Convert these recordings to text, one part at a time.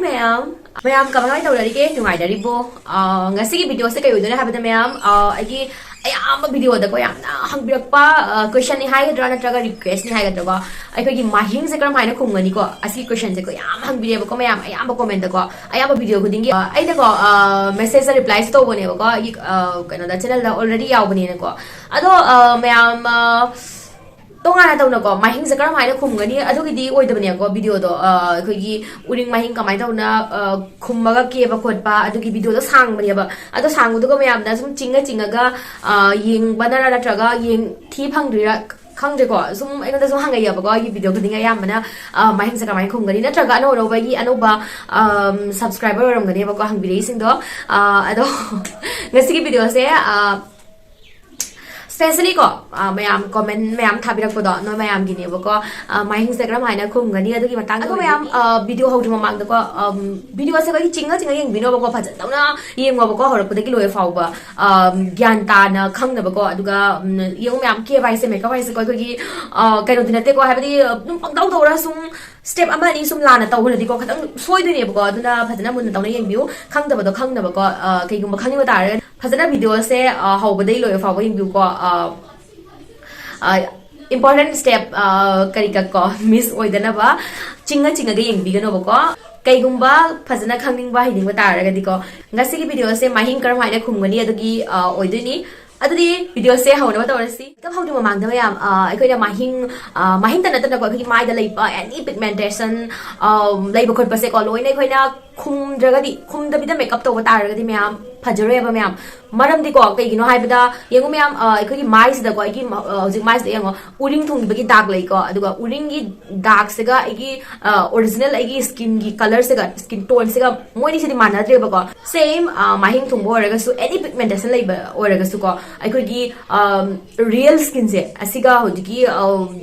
Mayam kamay tawrige nungaidaribo ngasi video se kayo duna habada mayam agi ayam video da ko yamna hangbirakpa question ni haigadra natraga request ni haigadra ai mahing se karam haina khumgani ko asi question se ko yam hangbire ko mayam ayam comment da ko ayam video khudingi ai da ko message replies to bone ko kana da channel da already yaw bane ko ado mayam tongana tawna ko mahing se karam haina khumgani adu gidi oidabane ko video do khoi uring mahing kamai tawna khummaga ke ba khot ba adu gi video do sang bane ba adu sang du ko mayam da sum chinga ga yeng banana ra traga yeng thi phangdira khangje ko sum ai da sum hanga ya ba ko gi video khudinga yam bana mahing se kamai khumgani na traga no ro ba gi anu ba subscriber ram gani ba ko hang video sing do ado ngasi gi video se Especially ko, mayam comment mayam thabirak ko do, no mayam gini bo ko, mahing Instagram haina khumgani adu ki matang ko mayam video hau thuma mang ko video se ko chinga yeng bino bo ko phaja tawna yeng bo ko horak pudaki loe fau ba gyan ta na khang na bo ko aduga yeng mayam ke vai se makeup vai se ko ki kaino dinate ko habadi num pangdau dora sum step ama ni sum lana taw hona di ko khatang soi doi ne bo ko aduna phajana mun tawna yeng biu khang da bo do khang na bo ko kai gum khang ni ba tar phajana video se hau badai loe fau ba yeng biu ko important step karika ko miss oidana ba chinga ga yeng bigano ba ko kaigumba phajana khangning ba hiding ba taraga di ko ngasi gi video se mahing karam haina khumgani adugi oidini adudi video se hauna ba tawrasi kam haudu mamang da mayam aikoida mahing tan tan ko ki mai da lei ba any pigmentation lei ba khot pa se ko loina khoina khum dragadi khum da bida makeup to ba taraga di mayam phajare ba mayam maram di ko kai gino hai bida yengu mayam aikoi mai se da ko ki hojik mai se yengo uring thong bagi dag lei ko aduga uring gi dag se ga igi original igi skin gi color se ga skin tone se ga moi ni se di mana dre ba ko same mahing thong bo raga su any pigmentation lei ba oraga su ko aikoi gi real skin se asiga hojiki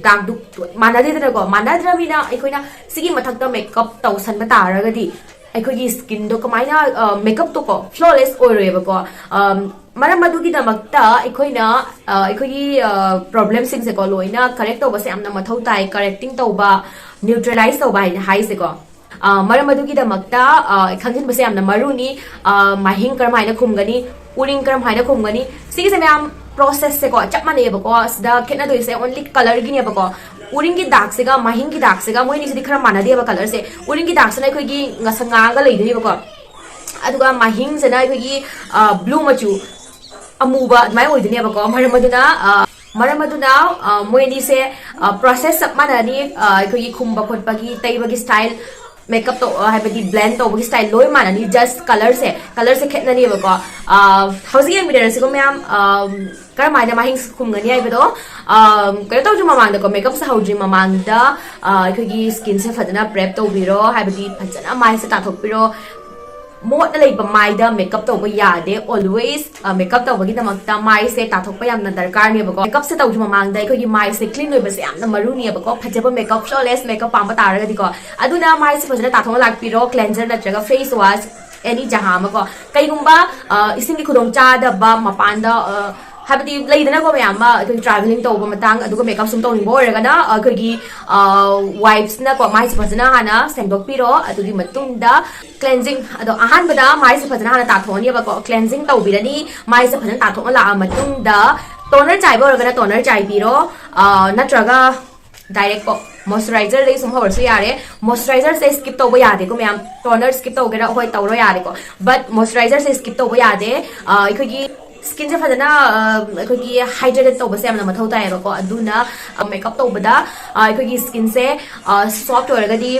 dag du mana de da ko mana dra mina aikoi na sigi mathak ta makeup taw san ba taraga di aikogi skin do kamaina makeup to ko flawless oireba ko mara madugi da makta aikoina aikogi problem sing se ko loina correct to ba se amna mathau tai correcting to ba neutralize to ba hai se ko mara madugi da makta khanjin ba se amna maruni mahing karam haina khumgani uring karam haina khumgani sigi se am process se ko chap mane ba ko sida khena do se only color gi ne ba ko uring ki dark se ga mahing ki dark se ga moi ni se dikhara mana de ba color se uring ki dark se na khoi gi ngasanga ga lei de ba ko aduga mahing se na khoi gi blue machu amuba mai oi de ne ba ko maramaduna moi ni se process sap mana ni khoi gi khumba khotpa gi tai ba gi style makeup to habadi blend to bagi style loi mana ni just color se khetna ni ba ko housing and video se ko myam karamai da mahing khumgani ai bedo kare to ju mamang da ko makeup sa haudri mamang da khoi skin se fadana prep to biro habadi phajana mai se ta thok biro mo na lei ba mai da makeup to ba ya de always makeup to bagi da makta mai se ta thok pa yam na darkar ni ba ko makeup se to ju mamang da khoi mai se clean loi ba se am na maru ni ba ko phajaba makeup flawless makeup pam ba tar ga di ko aduna mai se phajana ta thok lak piro cleanser na jaga face wash any jaha ma ko kai gumba ising ki khudong cha da ba mapan da habadi leidana ko mayam ma traveling to ba matang aduga makeup sum to ni bo raga na khoi wipes na ko mai se phajana hana sendok piro adudi matung da cleansing ado ahan bada mai se phajana hana ta thoni ba ko cleansing to birani mai se phajana ta thong la matung da toner chai bo raga na toner chai piro natraga direct ko moisturizer dei sum hor su yare moisturizer se skip to ba yade ko mayam toner skip to gera hoi to ro yare ko but moisturizer se skip to ba yade khoi skin se fadana khoi hydrated to ba se amna mathau tai ko aduna makeup to bada khoi skin se soft oraga di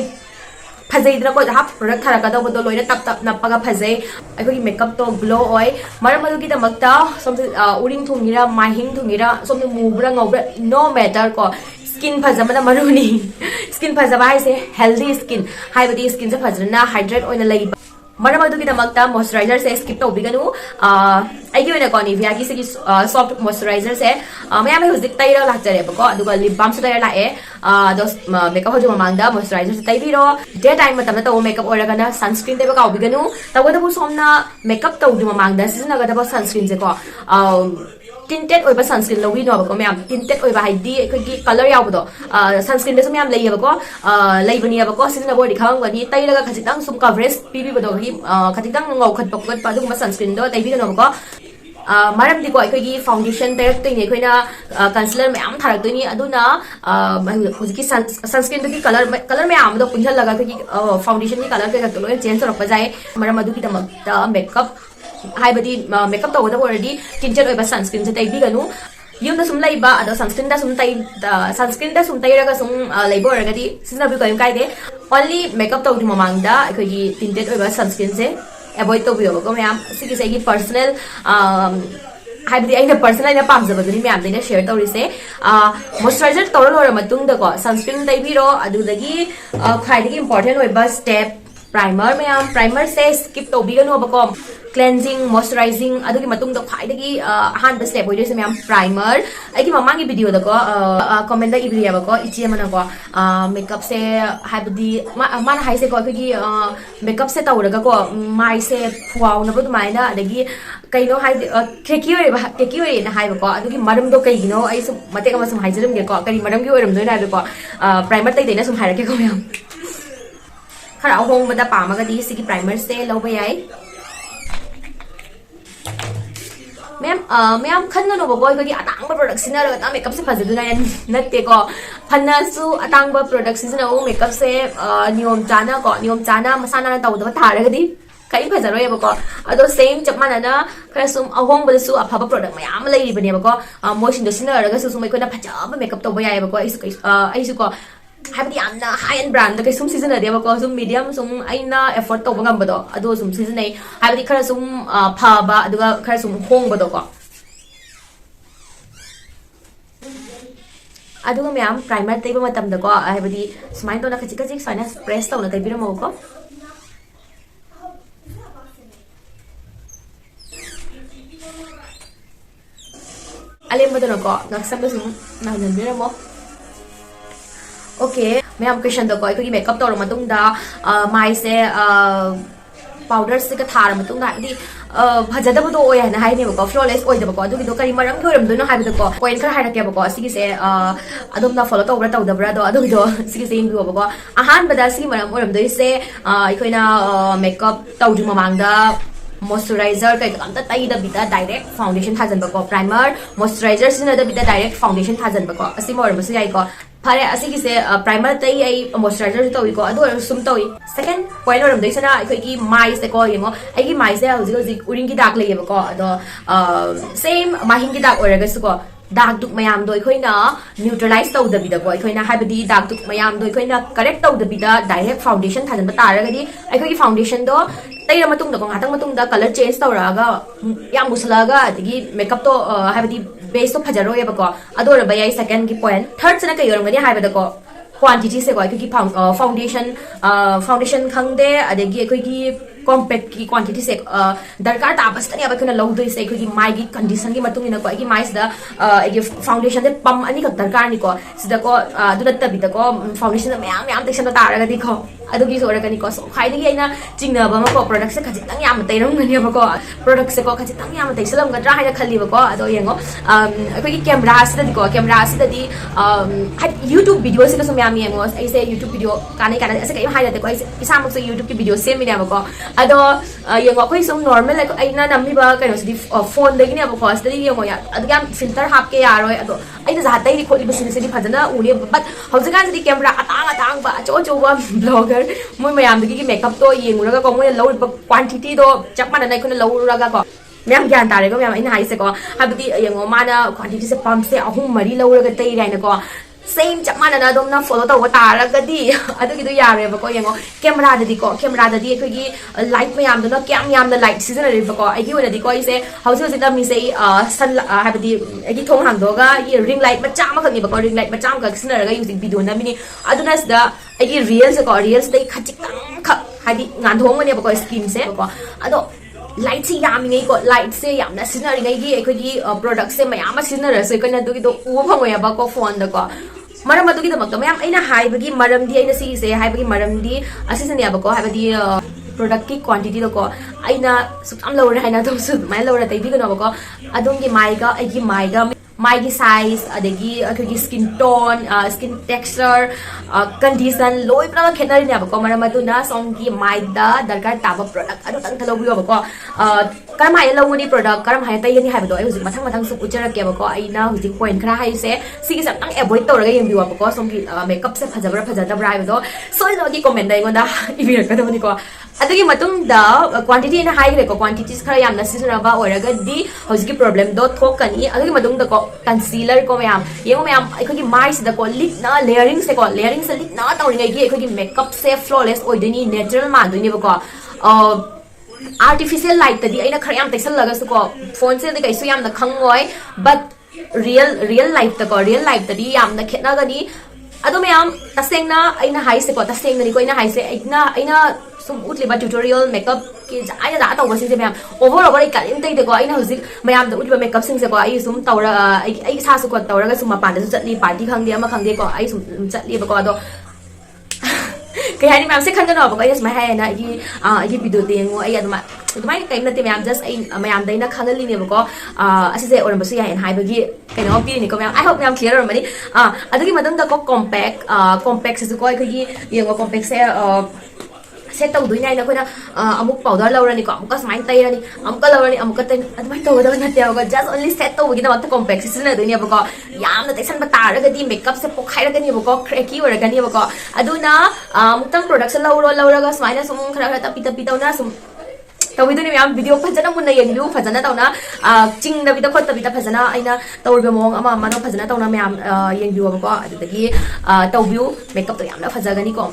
phajai dra ko ha product thara ka do bodo loina tap napaga phajai khoi makeup to glow oi maramadu gi da makta som uring thungira mahing thungira som mubra ngobra no matter ko skin phajama da maruni skin phajaba hai se healthy skin hai badi skin se phajana hydrate oina lei maramadu gi da makta moisturizer se skip to biganu ai gi oina ko ni via gi se soft moisturizer se mai mai huzik tai ra lak jare ba ko aduga lip balm se tai la e dos makeup hoju mamang da moisturizer se tai biro day time matam na to makeup oraga na sunscreen te ba ka biganu tawa da bu somna makeup to ju mamang da season ga da ba sunscreen se ko tinted oiba sunscreen lowi no bako myam tinted oiba haidi akhoi color yawdo sunscreen da sum myam lei bako leibani bako sina body khang wani tai laga khajitang sum coverage pibi bodo hi khajitang ngau khat pakot pa du ma sunscreen do tai bi no bako maram di ko akhoi foundation direct toi ne khoina concealer myam tharak toi ni aduna hujiki sunscreen du ki color myam do punjal laga akhoi foundation ni color ka loi change tor pa jai maram adu ki tamak ta makeup haibadi makeup tawda already tinted oiba sunscreen se tai bi ganu yum da sum laiba ado sunscreen da sum tai raga sum laiba raga di sina bi ko yum kai de only makeup tawdi mamangda akhoi tinted oiba sunscreen se avoid to bi ko myam sigi se gi personal haibadi aina personal aina pamjaba duni myam daina share tawri se moisturizer tawra lora matung da ko sunscreen tai bi ro adu dagi khaidagi important oiba step primer myam primer se skip to bi ganu bako cleansing moisturizing adugi matung da khai dagi han ba step oide se myam primer ai ki mamangi video da ko comment da ibri ba ko ichi mana ko makeup se haibadi mana hai se ko ki makeup se tawraga ko mai se fuaw na bu mai na adagi kaino hai keki ore na hai ba ko adugi maram do kai gino ai su mate ka masum haijirum ge ko kari maram gi oram do na ko primer tai na sum hairake ko myam khara hong ba da pa ma ga di sigi primer se lo ba yai ma'am खन्ना नो बगोय गि अतांग product सिना रगा makeup से फजदु ना नते को फन्ना सु अतांग product सिना ओ makeup से नियम जाना मसाना ना तवद थारगा दी kai फजरो बको अदो सेम चपमाना ना खरा सुम अहोंग बदसु अफाबा प्रोडक्ट मयाम लैरि बने बको मोइसिन दो सिना रगा सुम कोना फजाबा मेकअप तो बयाय बको आइसु को हाबदी यामना हाई एंड ब्रांड दा सुम सीजन दे बको सुम मीडियम सुम आइना एफर्ट तो बंगम बदो अदो सुम सीजन नै हाबदी खरा सुम फाबा अदुगा खरा सुम होंग बदो को अदुगा मैम प्राइमर तैबा मतम दा को हाबदी स्माइन तो ना खचिक खचिक साइना प्रेस तो ना तैबिरो मो को अलेम बदो को नक्सम सुम ना जनबिरो मो ओके मैम क्वेश्चन दो कोई मेकअप तौर मतुंग दा माई से पाउडर से का थार मतुंग दा दी भजदब दो ओय ना हाई ने बको फ्लॉलेस ओय दबको अदुगी दो करी मरम खोरम दो ना हाई दको पॉइंट खर हाई रखे बको सिगी से अदुम ना फॉलो तौबरा तौदबरा दो अदुगी दो सिगी से इंगु बको अहान बदा सिगी मरम ओरम दो से इखोइना मेकअप तौजु ममांग दा moisturizer kai kam ta tai da bita direct foundation thajan bako primer moisturizer sina da bita direct foundation thajan bako asi mor basu yai ko phare asi ki se primer tai ai moisturizer to ko adu sum to second point oram dei sana ai ki mai se ko yengo ai ki mai se hoji uring ki dak lei bako ado same mahing ki dak oraga su ko दाग दुक मयाम दो इखोइना neutralise तौदबिदा को इखोइना हाबदी दाग दुक मयाम दो इखोइना करेक्ट तौदबिदा डायरेक्ट फाउंडेशन थाजन बतारगदी इखोइ फाउंडेशन दो तैरा मतुंग द को हातंग मतुंग द कलर चेंज तौरागा याम मुसलागा अदगी मेकअप तो हाबदी बेस तो फजरोय बको अदोर बयाई सेकंड की पॉइंट थर्ड सना कई योरंगनी हाबदा को क्वांटिटी से को इखोइ फाउंडेशन खंगदे अदगी इखोइ compact की quantity से दरकार ताबस्तनी अब खुना लौदो से खुगी माई की कंडीशन की मतुंग इन को की माई द ए फाउंडेशन दे पम अनि क दरकार नि को सिदा को दुदत तबि द को फाउंडेशन मयाम मयाम टेक्शन तारगा दि खो अदुगी सोरगनी को सो खाइदगी आइना चिंगनबा म को प्रोडक्ट से खजितंग याम तैरंगनी अब को प्रोडक्ट से को खजितंग याम तैसलम गद्रा हाइना खल्लिबा को अदो येंगो अखोगी कैमरा से दि को कैमरा से दि YouTube वीडियो से को मयाम येंगो ऐसे YouTube वीडियो काने काने ऐसे कई हाइना दे को इसा मक से YouTube की वीडियो से मिने अब को अदो yengo koi sum normal like aina nammi ba kaino sidi phone degi ne ba cost degi yengo ya adga filter hap ke yaroi ado aina za tai ri kholi bisini sidi phajana uri but haujagan sidi camera atang ba cho ba blogger moi mayam degi ki makeup to yenguraga ko moi low quantity do chakmana nai khona low raga ko ma'am ज्ञान तारे को ma'am इन high से को हाबदी yengo mana quantity से pump से ahum mari low raga tai raina ko same chapmana na dom na follow to taragadi adugi do yare ba ko yengo camera da di ko light mayam do na kyam yam na light season re ba ko ai ki wona di ko ise hausi da mi sei sun habdi ai thong hang do ga ring light macha ma khani ba ko ring light macha ma ka sinara ga using video na mini aduna da ai reels dai khachik kha hadi ngan thong ne ba ko skin se ba ko ado light se yam ngai ko light se yam na sinari ngai gi ko gi product se mayam sinara se ko na du gi do u phangoi ba ko phone da ko maram adu gi da mak da mayam aina hai ba gi maram di aina si se hai ba gi maram di asisani ba ko hai ba di product ki quantity do ko aina sukam lawra haina do su mai lawra tai bi no ko adom gi mai ga my size adagi akagi skin tone skin texture condition loi pra khenari ne ko mara maduna song gi my da darkar taba product adu tang thalo bi ko karam hai lawuni product karam hai tai ni hai do ai hujik mathang su uchara ke ko aina hujik point khara hai se sigi sam tang avoid to raga yem bi ko song gi makeup se phajabra do so no gi comment dai gonda ibi ka do ni ko adagi matung da quantity na high re ko quantities khara yam na season ba oraga di hojiki problem do thokani adagi matung da ko concealer ko mayam yengo mayam aikogi mai sida ko lip na layering se lip na tawringai gi aikogi makeup se flawless oidini natural man duni ko artificial light tadi aina khara yam taisal laga su ko phone se kai su yam na khangoi but real life tadi yam na khetna gani ado mayam tasengna aina hai se ko tasengna ni ko aina hai se aina sum utliba tutorial makeup ki aina da taw sing se mayam over ai kalim tai de ko aina hujik mayam da utliba makeup sing se ko ai sum tawra ai sa su ko tawra ga sum pan da su chatli party khang de ama khang de ko ai sum chatli ba ko ado kay hani mayam se khang ga no ba ko ai mai hai na ai video de ngo ai aduma adumai kai na te mayam just ai mayam dai na khangali ne ba ko asi se oram ba su ya en hai ba gi kai no pi ni ko mayam I hope mayam clear mani adagi madam da ko compact se ko ai gi yengo compact se set tau duina ina koina amuk powder lawrani ko amuk smile tairani amuk lawrani amuk tai admai tau da na tya ko just only set tau gi na wat compact se na dunia ba ko yam na taisan ba tar ga di makeup se pokhai ga ni ba ko cracky ora ga ni ba ko aduna mutang production lawra ga smile sum khara tapi tau na sum tau bi ni yam video phajana mun na yeng lu phajana tau na ching da bi da khot bi da phajana aina tau be mong ama ma no phajana tau na yam yeng lu ba ko adagi tau view makeup to yam na phaja ga ni ko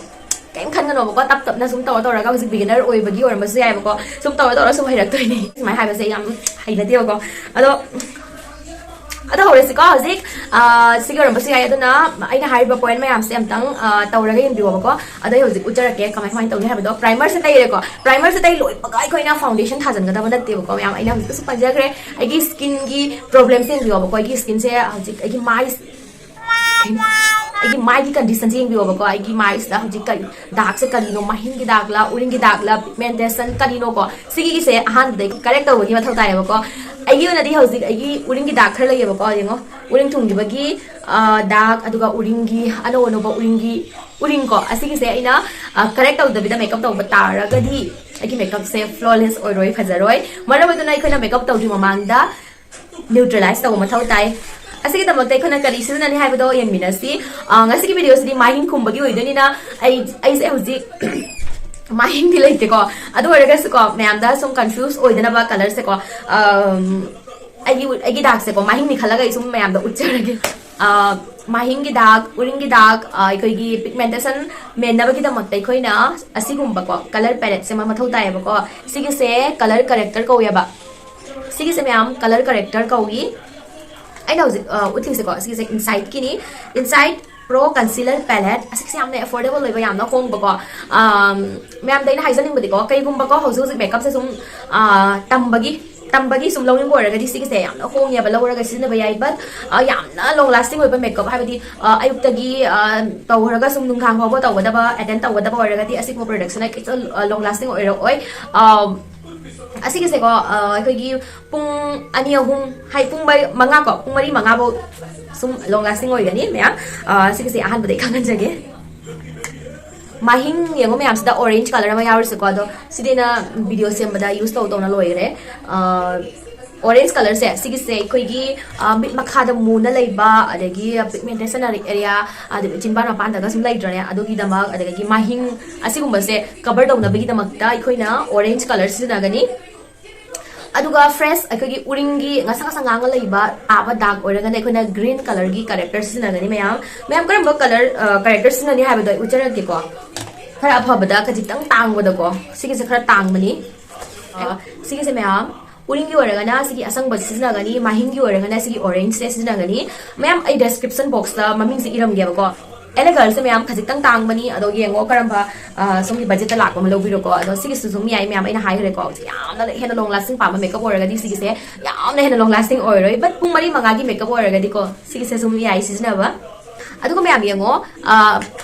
kaim khan no ko tap na sum taw ra ga hujik beginner oi bagi or ma se ai ko sum taw sum hai rak toi ni mai hai ba se yam hai la dio ko ado hore se ko hujik sigor ma se ai aduna aina hai ba point mai am se am tang taw ra ga yim dio ko ado hujik uchara ke kamai taw ni ha ba do primer se tai re ko primer se tai loi pa ga khoi na foundation thajan ga da ba na te ko yam aina hujik su panja gre ai gi skin gi problem se dio ko ai gi skin se hujik ai gi mai ai mai ki condition jing bi ko ai ki mai da hujik kai dark se kalino mahin ki dark la uring ki dark la pigmentation kalino ko sigi ki se han de correct to gi mathau tai ko ai gi na di hujik ai gi uring ki dark khar la ye ko yengo uring thung gi bagi dark aduga uring gi ano no ba uring ko asigi se ina correct to da makeup to batara ga di ai ki makeup se flawless oi roi phajaroi mara ba tu nai khona makeup to di mamang da neutralize to mathau tai asigi da maktai khona kali sina ni hai ba do yen minasi ngasi ki video si mahin khumbagi oi doni na ai se hujik mahin di leite ko adu ora ga su ko mayam da sum confuse oi dana ba color se ko ai dark se ko mahin ni khala ga sum mayam da uchara ge mahin gi dark uring gi dark ai koi gi pigmentation men na ba gi da maktai khoina asigumba ko color palette se ma mathau tai ba ko sigi se color corrector ko ya ba sigi se mayam color corrector ko gi I know uting se ko sige inside kini inside pro concealer palette asik se amne affordable loi ba yam na khong ba ko ma'am dai na haizaning ba di ko kai gum ba ko hosu makeup se sum tambagi sum long ngor ga di sige se yam na khong ya ba lo ga sin ba yai but yam na long lasting oi ba makeup ha ba di ayuk tagi taw ga sum nung khang ho ba taw da ba attend taw da ba ga di asik mo production ai long lasting oi asigi se ko koi gi pung ani ahum hai pung bai manga ko pung mari manga bo sum long lasting oi gani me asigi se ahan ba dei khangan jage mahing yengo me amsda orange color ma yawr se ko do sidena video sem bada use to na loi re orange color se sigi se koi gi bit makha da mu na leiba adagi pigmentation area adu chinba na pan da sum lai dra ne adogi da ma adagi mahing asigumba se cover do na bigi da makta ikoina orange color sidena gani aduga fresh akogi uringi ngasang nga leiba aba dark oraga na ikoina green color gi character sidena gani mayam karam ba color character sidena ni haba do uchara ke ko khara aphabada ka jitang tang boda ko sigi se khara tang mani sigi se mayam uring gi oraga na sigi asang ba sidena gani mahing gi oraga na sigi orange se sidena gani mayam ai description box la maming se iram ge ba ko elegant se mayam khajik tang mani ado yengo karamba sumi budget la ko lo biro ko ado sigi sum yai mayam ina high re ko yam na hena long lasting pa makeup oraga di sigi se yam na hena long lasting oi roi but pung mari manga gi makeup oraga di ko sigi se sum yai sidena ba ꯑꯗꯨꯒ ꯃꯌꯥꯝ ꯌꯦꯡꯉꯣ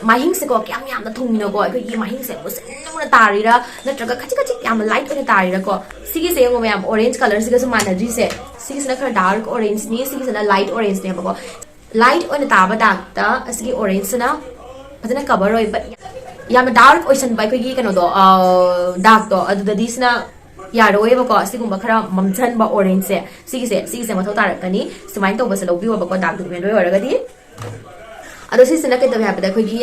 ꯃꯍꯤꯡꯁꯦꯀꯣ ꯀꯌꯥꯝ ꯌꯥꯝꯅ ꯊꯨꯡꯅꯀꯣ ꯑꯩꯈꯣꯏꯒꯤ ꯃꯍꯤꯡꯁꯦ ꯃꯨꯁꯤꯟꯅ ꯇꯥꯔꯤꯔꯥ ꯅꯠꯇ꯭ꯔꯒ ꯈꯖꯤꯛ ꯈꯖꯤꯛ ꯌꯥꯝꯅ ꯂꯥꯏꯠ ꯑꯣꯏꯅ ꯇꯥꯔꯤꯔꯥꯀꯣ ꯁꯤꯒꯤꯁꯦ ꯌꯦꯡꯉꯣ ꯃꯌꯥꯝ ꯑꯣꯔꯦꯟꯖ ꯀꯂꯔꯁꯤꯒꯁꯨ ꯃꯥꯟꯅꯗ꯭ꯔꯤꯁꯦ ꯁꯤꯒꯤꯁꯤꯅ ꯈꯔ ꯗꯥꯔꯛ ꯑꯣꯔꯦꯟꯖꯅꯤ ꯁꯤꯒꯤꯁꯤꯅ ꯂꯥꯏꯠ ꯑꯣꯔꯦꯟꯖꯅꯦꯕꯀꯣ ꯂꯥꯏꯠ ꯑꯣꯏꯅ ꯇꯥꯕ ꯗꯥꯛꯇ ꯑꯁꯤꯒꯤ ꯑꯣꯔꯦꯟꯖꯁꯤꯅ ꯐꯖꯅ ꯀꯚꯔ ꯑꯣꯏꯕ ꯌꯥꯝꯅ ꯗꯥꯔꯛ ꯑꯣꯏꯁꯟꯕ ꯑꯩꯈꯣꯏꯒꯤ ꯀꯩꯅꯣꯗꯣ ꯗꯥꯛꯇꯣ ꯑꯗꯨꯗꯗꯤ ꯁꯤꯅ ꯌꯥꯔꯣꯏꯕꯀꯣ ꯁꯤꯒꯨꯝꯕ ꯈꯔ ꯃꯝꯖꯟꯕ ꯑꯣꯔꯦꯟꯖꯁꯦ ꯁꯤꯒꯤꯁꯦ ꯃꯊꯧ ꯇꯥꯔꯛꯀꯅꯤ ꯁꯨꯃꯥꯏꯅ ꯇꯧꯕꯁꯦ ꯂꯧꯕꯤꯌꯣꯕꯀꯣ ꯗꯥꯛ ꯄꯤꯒꯃꯦꯟ ꯑꯣꯏꯔꯒꯗꯤ ꯑꯗꯣ ꯁꯤꯁꯤꯅ ꯀꯩꯗꯧꯋꯦ ꯍꯥꯏꯕꯗ ꯑꯩꯈꯣꯏꯒꯤ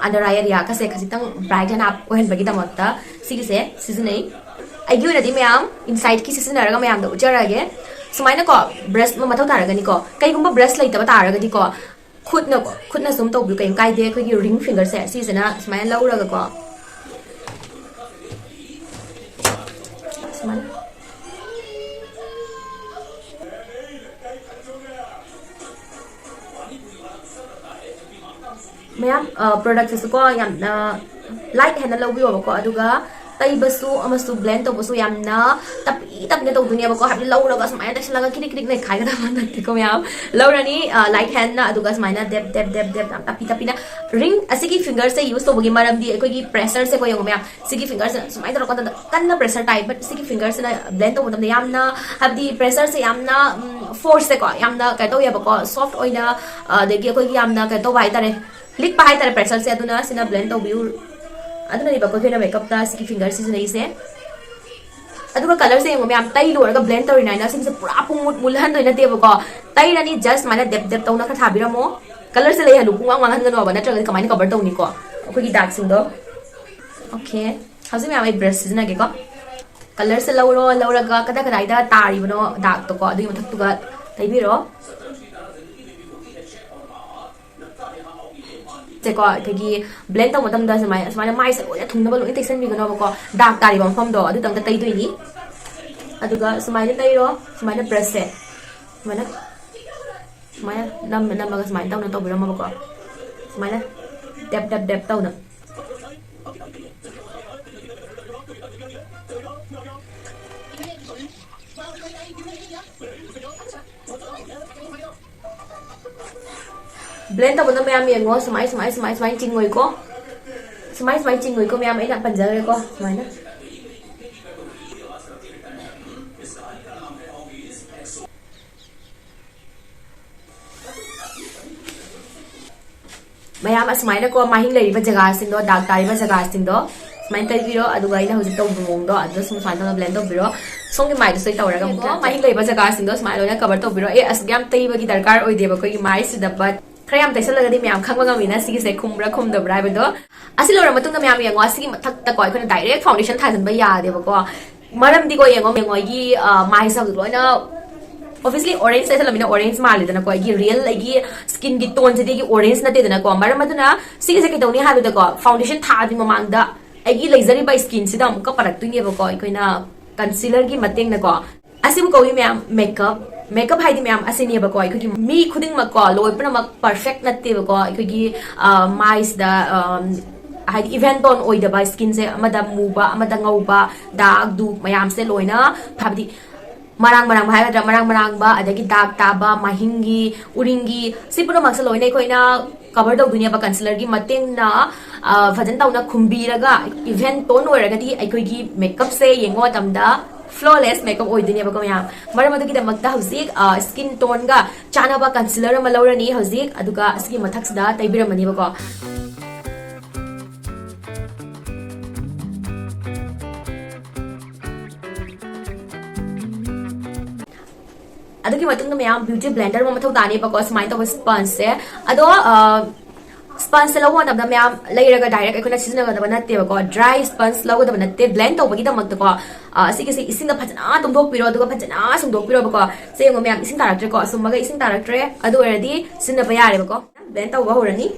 ꯑꯟꯗꯔ ꯑꯥꯏ ꯑꯦꯔꯤꯌꯥꯒꯁꯦ ꯈꯖꯤꯛꯇꯪ ꯕ꯭ꯔꯥꯏꯠ ꯑꯦꯟ ꯑꯞ ꯑꯣꯏꯍꯟꯕꯒꯤꯗꯃꯛꯇ ꯁꯤꯒꯤꯁꯦ ꯁꯤꯖꯤꯟꯅꯩ ꯑꯩꯒꯤ ꯑꯣꯏꯅꯗꯤ ꯃꯌꯥꯝ ꯏꯟꯁꯥꯏꯠꯀꯤ ꯁꯤꯖꯤꯟꯅꯔꯒ ꯃꯌꯥꯝꯗ ꯎꯠꯆꯔꯛꯑꯒꯦ ꯁꯨꯃꯥꯏꯅꯀꯣ ꯕ꯭ꯔꯁ ꯑꯃ ꯃꯊꯧ ꯇꯥꯔꯒꯅꯤꯀꯣ ꯀꯩꯒꯨꯝꯕ ꯕ꯭ꯔꯁ ꯂꯩꯇꯕ ꯇꯥꯔꯒꯗꯤꯀꯣ ꯈꯨꯠꯅ ꯁꯨꯝ ꯇꯧꯕꯤꯌꯨ ꯀꯩꯝ ꯀꯥꯏꯗꯦ ꯑꯩꯈꯣꯏꯒꯤ ꯔꯤꯡ ꯐꯤꯡꯒꯔꯁꯦ ꯁꯤꯁꯤꯅ ꯁꯨꯃꯥꯏꯅ ꯂꯧꯔꯒꯀꯣ ꯁꯨꯃꯥꯏꯅ ꯃꯌꯥꯝ ꯄ꯭ꯔꯣꯗꯛꯁꯤꯁꯨꯀꯣ ꯌꯥꯝꯅ ꯂꯥꯏꯠ ꯍꯦꯟꯅ ꯂꯧꯕꯤꯌꯣꯕꯀꯣ ꯑꯗꯨꯒ ꯇꯩꯕꯁꯨ ꯑꯃꯁꯨꯡ ꯕ꯭ꯂꯦꯟ ꯇꯧꯕꯁꯨ ꯌꯥꯝꯅ ꯇꯞꯅ ꯇꯧꯗꯣꯏꯅꯦꯕꯀꯣ ꯍꯥꯏꯕꯗꯤ ꯂꯧꯔꯒ ꯁꯨꯃꯥꯏꯅ ꯇꯩꯁꯜꯂꯒ ꯈꯤꯇꯤꯛ ꯈꯤꯇꯤꯛ ꯅꯩꯈꯥꯏꯒꯗꯕ ꯅꯠꯇꯦꯀꯣ ꯃꯌꯥꯝ ꯂꯧꯔꯅꯤ ꯂꯥꯏꯠ ꯍꯦꯟꯅ ꯑꯗꯨꯒ ꯁꯨꯃꯥꯏꯅ ꯗꯦꯞ ꯌꯥꯝ ꯇꯞꯄꯤꯅ ꯔꯤꯡ ꯑꯁꯤꯒꯤ ꯐꯤꯡꯒꯔꯁꯦ ꯌꯨꯁ ꯇꯧꯕꯒꯤ ꯃꯔꯝꯗꯤ ꯑꯩꯈꯣꯏꯒꯤ ꯄ꯭ꯔꯦꯁꯔꯁꯦ ꯀꯣ ꯌꯦꯡꯉꯣ ꯃꯌꯥꯝ ꯁꯤꯒꯤ ꯐꯤꯡꯒꯔꯁꯦ ꯁꯨꯃꯥꯏꯅ ꯇꯧꯔꯛꯄ ꯃꯇꯝꯗ ꯀꯟꯅ ꯄ꯭ꯔꯦꯁꯔ ꯇꯥꯏ ꯕꯠ ꯁꯤꯒꯤ ꯐꯤꯡꯒꯔꯁꯤꯅ ꯕ꯭ꯂꯦꯟ ꯇꯧꯕ ꯃꯇꯝꯗ ꯌꯥꯝꯅ ꯍꯥꯏꯕꯗꯤ ꯄ꯭ꯔꯦꯁꯔꯁꯦ ꯌꯥꯝꯅ ꯐꯣꯔꯁꯁꯦꯀꯣ ꯌꯥꯝꯅ ꯀꯩꯅꯣ ꯇꯧꯋꯦꯕꯀꯣ ꯁꯣꯐꯠ ꯑꯣꯏꯅ ꯑꯗꯒꯤ ꯑꯩꯈꯣꯏꯒꯤ ꯌꯥꯝꯅ ꯀꯩꯅꯣ ꯇꯧꯕ ꯍꯥꯏꯇꯥꯔꯦ ꯂꯤꯛꯄ ꯍꯥꯏꯇꯥꯔꯦ ꯄ꯭ꯔꯦꯁꯔꯁꯦ ꯑꯗꯨꯅ ꯁꯤꯅ ꯕ꯭ꯂꯦꯟ ꯇꯧꯕꯤꯌꯨ ꯑꯗꯨꯅꯅꯦꯕ ꯑꯩꯈꯣꯏꯅ ꯃꯦꯀꯞꯇ ꯁꯤꯒꯤ ꯐꯤꯡꯒꯔ ꯁꯤꯖꯤꯟꯅꯩꯁꯦ ꯑꯗꯨꯒ ꯀꯂꯔꯁꯦ ꯌꯦꯡꯉꯣ ꯃꯌꯥꯝ ꯇꯩ ꯂꯣꯏꯔꯒ ꯕ꯭ꯂꯦꯟ ꯇꯧꯔꯤꯅꯥꯏꯅ ꯁꯤꯒꯤꯁꯦ ꯄꯨꯔꯥ ꯃꯨꯜꯍꯟꯗꯣꯏ ꯅꯠꯇꯦꯕꯀꯣ ꯇꯩꯔꯅꯤ ꯖꯁ ꯁꯨꯃꯥꯏꯅ ꯗꯦꯞ ꯇꯧꯅ ꯈꯔ ꯊꯥꯕꯤꯔꯝꯃꯣ ꯀꯂꯔꯁꯦ ꯂꯩꯍꯜꯂꯨ ꯄꯨꯡꯋꯥꯡ ꯋꯥꯡꯍꯟꯒꯅꯣꯕ ꯅꯠꯇ꯭ꯔꯒꯗꯤ ꯀꯃꯥꯏꯅ ꯀꯚꯔ ꯇꯧꯅꯤꯀꯣ ꯑꯩꯈꯣꯏꯒꯤ ꯗꯥꯛꯁꯤꯡꯗꯣ ꯑꯣꯀꯦ ꯍꯧꯖꯤꯛ ꯃꯌꯥꯝ ꯑꯩ ꯕ꯭ꯔꯁ ꯁꯤꯖꯤꯟꯅꯒꯦꯀꯣ ꯀꯂꯔꯁꯦ ꯂꯧꯔꯒ ꯀꯗꯥꯏꯗ ꯇꯥꯔꯤꯕꯅꯣ ꯗꯥꯛꯇꯣꯀꯣ ꯑꯗꯨꯒꯤ ꯃꯊꯛꯇꯨꯒ ꯇꯩꯕꯤꯔꯣ ꯁꯦꯀꯣ ꯑꯩꯈꯣꯏꯒꯤ ꯕ꯭ꯂꯦꯟ ꯇꯧꯕ ꯃꯇꯝꯗ ꯁꯨꯃꯥꯏꯅ ꯃꯥꯏꯁꯦ ꯂꯣꯏꯅ ꯊꯨꯡꯅꯕ ꯂꯣꯏꯅ ꯇꯩꯁꯟꯕꯤꯒꯅꯣꯕꯀꯣ ꯗꯥꯛ ꯇꯥꯔꯤꯕ ꯃꯐꯝꯗꯣ ꯑꯗꯨꯇꯪꯗ ꯇꯩꯗꯣꯏꯅꯤ ꯑꯗꯨꯒ ꯁꯨꯃꯥꯏꯅ ꯇꯩꯔꯣ ꯁꯨꯃꯥꯏꯅ ꯕ꯭ꯔꯁꯁꯦ ꯁꯨꯃꯥꯏꯅ ꯅꯝꯃꯒ ꯁꯨꯃꯥꯏꯅ ꯇꯧꯕꯤꯔꯝꯃꯣꯕꯀꯣ ꯁꯨꯃꯥꯏꯅ ꯗꯦꯞ ꯇꯧꯅ blend tawna mayam yengo sumai chingoi ko sumai chingoi ko mayam aina panjare ko sumai na mayam asmai na ko mahing lei ba jaga sing do dag tari ba jaga sing do sumai tai biro aduga ina hojik taw bung do adu sum sumai na blend do biro songi mai soi tawraga mo mahing lei ba jaga sing do sumai loina cover to biro e asgam tai ba gi darkar oi de ba ko gi mai si da but khayam taisal lagadi mayam khangba ngamina sigi se khumra khumdabra ba do asi lora matung mayam yango asigi mathak ta ko ikona direct foundation thajan ba ya de ba ko maram di ko yango gi mai sa loina obviously orange sai salamina orange mali dana ko gi real gi skin gi tone se gi orange na te dana ko maram aduna sigi se kitoni ha da ko foundation tha di mamang da agi laser by skin sida amka parak tu ne ba ko ikoina concealer gi mateng na ko asim ko wi mayam makeup haidi mayam asini ba ko ikogi mi khuding ma ko loi pra ma perfect na te ba ko ikogi mais da haidi event tone oi da by skin se amada muba amada ngauba dag du mayam se loina phabdi marang ba adagi dag taba mahingi uringi sipuro maksa loina koina cover do dunia ba concealer gi mateng na fajan tauna khumbiraga event tone oiragadi aikogi makeup se yengo tamda flawless makeup oi dunia ba ko yam maram adu gi damakta hauzik skin tone ga chana ba concealer ma lawrani hauzik aduga asgi mathak sida taibiramani ba ko adagi matung mayam beauty blender ma mathau dani ba ko smile to sponge se ado sponge lawo na da mayam leiraga direct ekona season ga da natte ba ko dry sponge lawo da natte blend to bagi da mak ko sigi ising da phajana tum dok piro adu phajana sum dok piro ba ko se ngo mayam ising taraktre ko sum maga ising taraktre adu already sinna ba yare ba ko blend to ba horani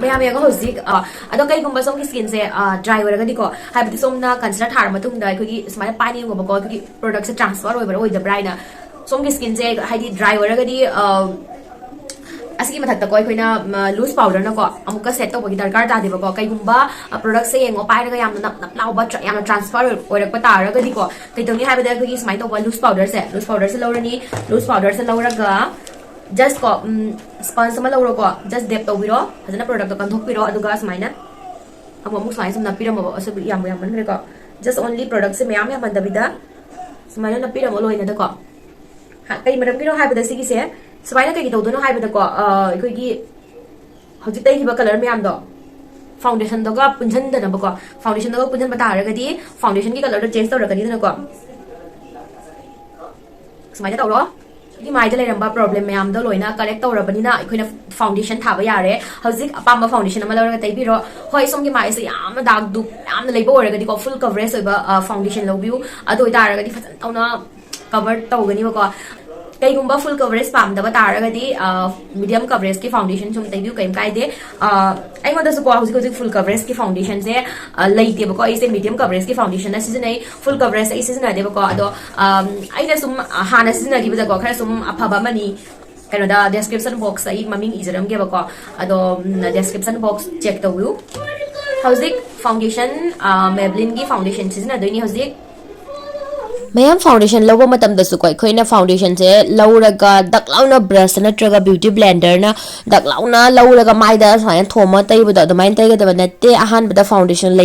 mayam yago hojik ado kai gumba som ki skin se dry oraga diko haibati somna concealer thar matung da khogi smile pani go ko khogi product se transfer oi da brina som ki skin se haidi dry oraga di asigi mathak ta ko khoina loose powder na ko amuka set to bagi darkar ta deba ko kai gumba product se yengo pai na yam nap nap lau ba yam transfer orak pa ta ra ga di ko kai tong ni ha ba da ko smai to loose powder se lorani loose powder se loraga just ko sponge sama loro ko just dep to biro hajana product to kan thok biro aduga smai na amu smai sum na pira mo asu yam man re ko just only product se mayam yam da bida smai na pira mo loina da ko kai maram kino hai ba da sigi se smai na kai to do no hai ba da ko koi gi hojik tai hiba color mayam do foundation do ga punjan da na ba ko foundation do ga punjan ba ta ra ga di foundation ki color do change to ra ga di na ko smai na to ro ki mai da le ramba problem mayam do loina correct to ra bani na khoina foundation tha ba yare hojik apam ba foundation ma la ra tai bi ro hoi som ki mai se yam dag du yam na leibo ra ga di ko full coverage oiba foundation lo view ado ita ra ga di fatan tauna cover to gani ba ko kai gumba full coverage pam da ba ta ra ga di medium coverage ki foundation sum tai view kai kai de ai ma da su ko hojik full coverage ki foundation se leite ba ko ai se medium coverage ki foundation na season ai full coverage ai season de ba ko ado ai na sum hana season gi ba ko khara sum aphaba mani kano da description box ai maming izaram ge ba ko ado description box check to view hojik foundation Maybelline gi foundation season ado ni hojik mayam foundation logo matam da su koi khoina foundation se lauraga daklauna brush natraga beauty blender na daklauna lauraga mai da sayan thoma tai bu da mai tai ga da natte ahan ba da foundation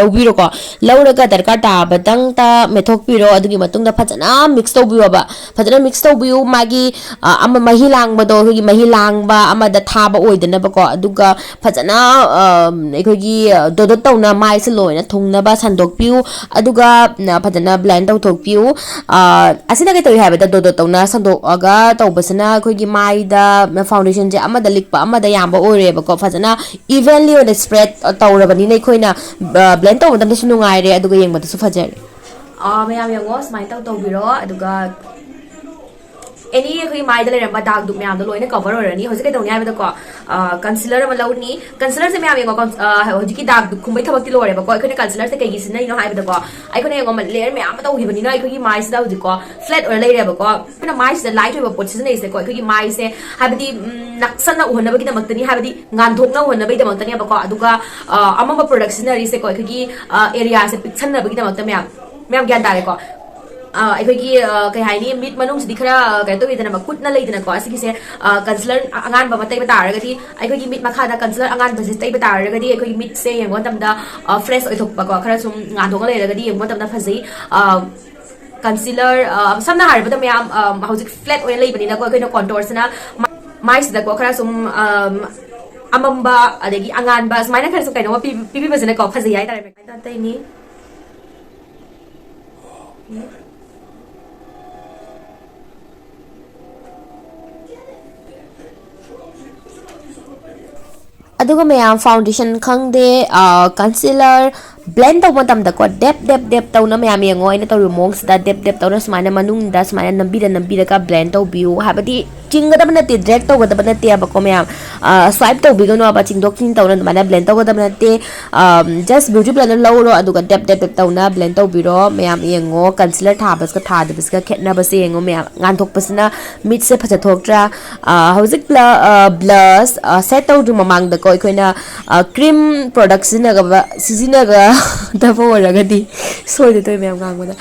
lobi ro ko lauraga darka ta badang ta methok pi ro adugi matung da phajana mix to biwa ba phajana mix to biu magi ama mahi lang ba do gi mahi lang ba ama da tha ba oi da na ba ko aduga phajana ekoi gi do do tawna mai se loina thungna ba sandok piu aduga phajana blend to thok asina kai to ha ba da do to na sando aga to basana khoi gi mai da foundation je amada likpa amada yamba ore ba ko fazana evenly on the spread to ra bani nei khoina blend to da su nungai re aduga yeng ba su fajare mayam yango smile to biro aduga any khoi mai da le ramba dag du mayam da loina cover ora ni hojik kai to ni ha ba da ko concealer ma launi concealer se mayam yango hojik ki dag du khumbai thabak ti lore ba ko khoi concealer se kai gi sin nei no ha ba da ko ai khoi yango ma layer mayam to hi bani na khoi gi mai se da hojik ko flat ora lai re ba ko na mai se light oi ba pot se nei se ko khoi gi mai se ha ba di naksan na uhna ba gi da mak tani ha ba di ngan thok na uhna ba gi da mak tani ba ko aduga amama product sinari se ko khoi gi area se picture na ba gi da mak ta mayam gyan da re ko ꯑꯩꯈꯣꯏꯒꯤ ꯀꯩ ꯍꯥꯏꯅꯤ ꯃꯤꯠ ꯃꯅꯨꯡꯁꯤꯗꯤ ꯈꯔ ꯀꯩꯅꯣ ꯇꯧꯋꯤꯗꯅ ꯀꯨꯠꯅ ꯂꯩꯗꯅꯀꯣ ꯑꯁꯤꯒꯤꯁꯦ councillor ꯑꯉꯥꯟꯕ ꯑꯃ ꯇꯩꯕ ꯇꯥꯔꯒꯗꯤ ꯑꯩꯈꯣꯏꯒꯤ ꯃꯤꯠ ꯃꯈꯥꯗ ꯀꯟꯁꯤꯂꯔ ꯑꯉꯥꯟꯕꯁꯤ ꯇꯩꯕ ꯇꯥꯔꯒꯗꯤ ꯑꯩꯈꯣꯏꯒꯤ ꯃꯤꯠꯁꯦ ꯌꯦꯡꯕ ꯃꯇꯝꯗ ꯐ꯭ꯔꯦꯁ ꯑꯣꯏꯊꯣꯛꯄꯀꯣ ꯈꯔ ꯁꯨꯝ ꯉꯥꯟꯊꯣꯛꯅ ꯂꯩꯔꯒꯗꯤ ꯌꯦꯡꯕ ꯃꯇꯝꯗ ꯐꯖꯩ concealer samna haribada mayam hauzik flat oil leibani na ko koina contours na mais da ko khara sum amamba adegi angan ba smaina khara sum kaino pipi basena ko phazai ai tare ta tai ni aduga mayam foundation khangde concealer blend tau matam da ko dep tau na mayam yengo ina tau mong da dep tau na smaina manung da smaina nambi da ka blend tau biu habadi chinga da bana te direct tau da bana te ba ko mayam swipe tau bi no ba ching dok chin tau na mana blend tau da bana te just beauty blender low ro aduga dep tau na blend tau bi ro mayam yengo concealer tha bas ka tha da bas ka khetna bas yengo mayam ngan thok pasna mid se phaja thok tra hauzik blush set tau du mamang da ko koina cream products na ga sizina ga da bo raga di so de to mayam gang da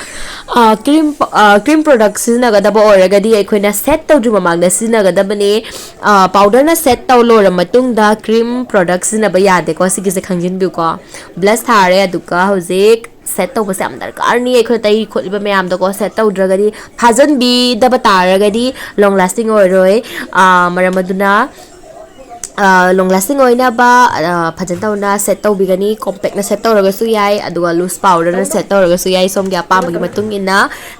cream products na ga da bo raga di koina set tau du mamang da sizina ga da bane powder na set tau lo ra matung da cream products na ba ya de ko sigi se khangjin bi ko blush thare aduka hauzik set tau basam darkar ni ai khoi tai kholiba mayam da ko set tau dragadi phajan bi da ba taragadi long lasting oi roi maramaduna long lasting oina ba phajan tau na set tau bigani compact na set tau raga su yai aduga loose powder na set tau raga su yai som gya pa magi matung ina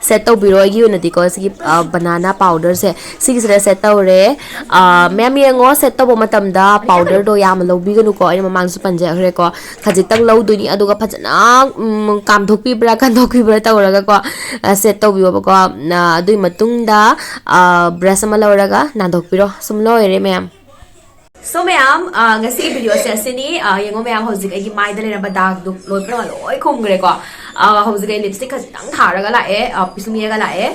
set tau biro gi una di ko sigi banana powder se sigi se set tau re mem yengo set tau matam da powder do yam lo biganu ko ai mamang su panja re ko khajik tang lo du ni aduga phajana kam thok pi bra kan thok pi bra tau raga ko set tau bi ba ko adui matung da brush ma lo raga na thok piro sum lo re mem so mayam ngasi video se asini yengo mayam hojik ai mai da le ba dag du loi pra loi khum gre ko hojik ai lipstick khajang tharaga la e pisumi ga la e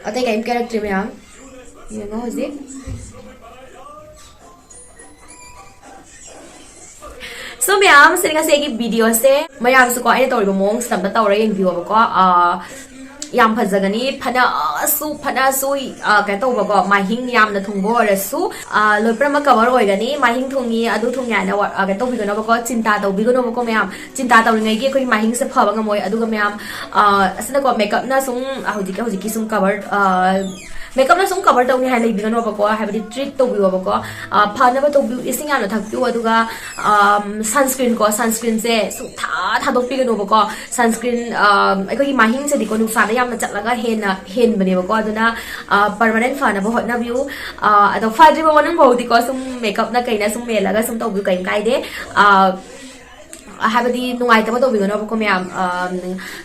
atai kai character mayam yengo hojik So mayam sing nga say video se mayam su ko ai tor go mong sam ta tor yeng view ba ko yam phajagani phana su ka to ba ko mahing yam na thungbo ra su lopra ma cover oi gani mahing thungi adu thungya na ka to bi go na ba ko cinta to bi go no ba ko mayam cinta to ngai gi ko mahing se phaba nga moi adu ga mayam asna ko makeup na sung hojiki ki sung cover makeup na sung cover tawni hai lai bigano ba ko habdi treat to biwa ba ko phana ba to bi ising ana thak pi aduga sunscreen se su tha dok pi gano ba ko sunscreen ai ko mahing se di ko nu sa da yam na chat laga hen bane ba ko aduna permanent phana ba hot na view ado fadri ba wanang ba di ko sum makeup na kaina sum me laga sum to bi kai kai de habadi nuai ta to bi no ko me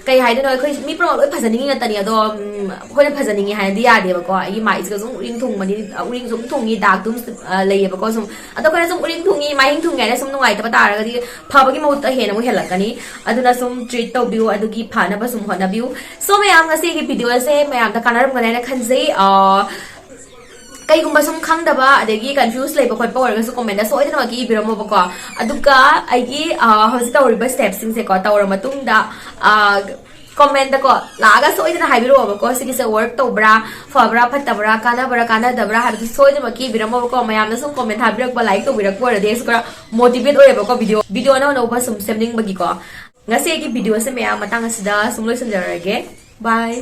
kai hai no khoi mi pro loi phajani ngi tani ado khoi phajani ngi hai di ya de ba ko ai mai is sung uring thung mani uring sung thung ni dak tum lei ba ko sum ado ko sum uring thung ni mai hing thung ngai sum nuai ta ta ra di pha ba gi mo ta he na mo helak kani aduna sum treat to bi adu gi phana ba sum hona bi so me am ngasi gi video se me am ta kanar ga na khanjei kai gumba sum khang da ba adegi confuse lei ba khot pa orga su comment da so idana ki biramo ba ko aduka ai gi hoji ta oriba steps sing se ko ta ora matung da comment da ko laga so idana hai biro ba ko sigi se work to bra fa bra phatta bra kana da bra har so idana ki biramo ba ko mayam na sum comment ha birak ba like to birak ko de su ko motivate oi ba ko video na no ba sum semning ba gi ko ngase gi video se me matang asida sum loi sanjarage bye